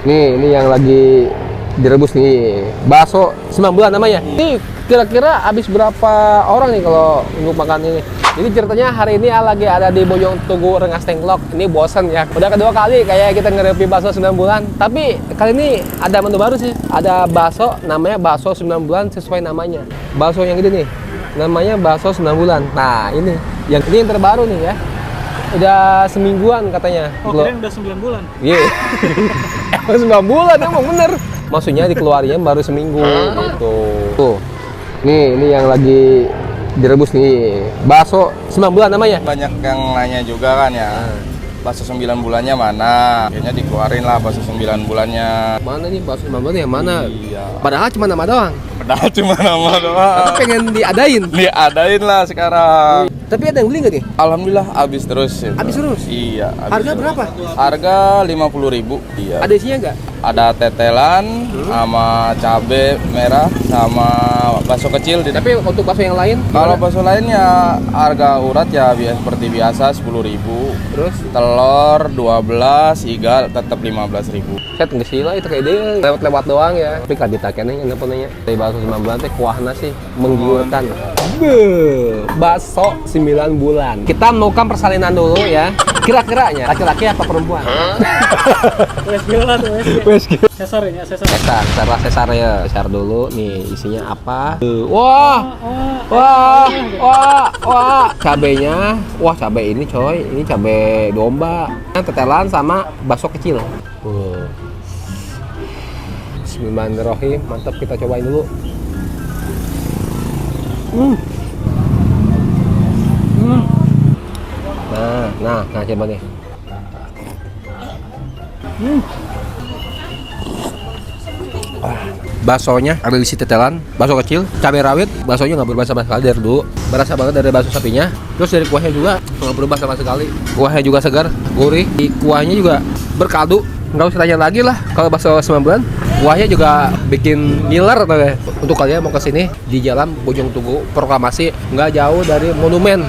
Nih, ini yang lagi direbus nih. Bakso 9 bulan namanya. Ini kira-kira habis berapa orang nih kalau untuk makan ini? Jadi ceritanya hari ini lagi ada di Bojong Tugu Rengas Dengklok. Ini bosan ya. Udah kedua kali kayak kita nge-review bakso 9 bulan. Tapi kali ini ada menu baru sih. Ada bakso namanya bakso 9 bulan sesuai namanya. Bakso yang ini nih. Namanya bakso 9 bulan. Nah, ini yang terbaru nih ya. Udah semingguan katanya. Oh, kirain udah 9 bulan. Iya. Emang 9 bulan emang bener. Maksudnya dikeluarinnya baru seminggu gitu. Tuh. Nih, ini yang lagi direbus nih. Bakso 9 bulan namanya. Banyak yang nanya juga kan ya, bakso 9 bulannya mana? Kayaknya dikeluarin lah bakso 9 bulannya. Mana nih bakso 9 bulan yang mana? Iya. Padahal cuma nama doang. Padahal cuma nama doang. Tapi pengen diadain. Diadain lah sekarang. Tapi ada yang beli nggak nih? Alhamdulillah habis terus. Ya. Habis terus? Iya. Harga berapa? Harga 50.000. Iya. Ada isinya nggak? Ada tetelan, sama cabe merah, sama bakso kecil. Tapi untuk bakso yang lain? Kalau gimana? bakso lainnya harga urat ya seperti biasa 10.000. Terus? Telur 12, iga tetap 15.000. Saya tunggu sila itu kayak dia lewat-lewat doang ya. Tapi kalau ditakennya yang namanya dari bakso 9 bulan teh kuahna sih menggiurkan. Bakso 9 bulan. Kita melakukan persalinan dulu ya. Kira-kiranya laki-laki apa perempuan? USG lah tuh, USG. Sesar ini, sesar. Sesar ya. Sesar dulu nih isinya apa? Wah. Cabenya. Wah, cabe ini coy. Ini cabe domba. Tetelan sama bakso kecil. Bismillahirrahmanirrahim. Mantap, kita cobain dulu. Nah, coba nih. Baksonya ada isi tetelan, bakso kecil, cabai rawit, baksonya nggak berubah sama sekali dari dulu. Berasa banget dari bakso sapinya. Terus dari kuahnya juga nggak berubah sama sekali. Kuahnya juga segar, gurih. Di kuahnya juga berkaldu. Nggak usah tanya lagi lah kalau bakso 9 bulan. Kuahnya juga bikin ngiler tuh ya. Untuk kalian mau kesini di Jalan Bojong Tugu Proklamasi, nggak jauh dari monumen.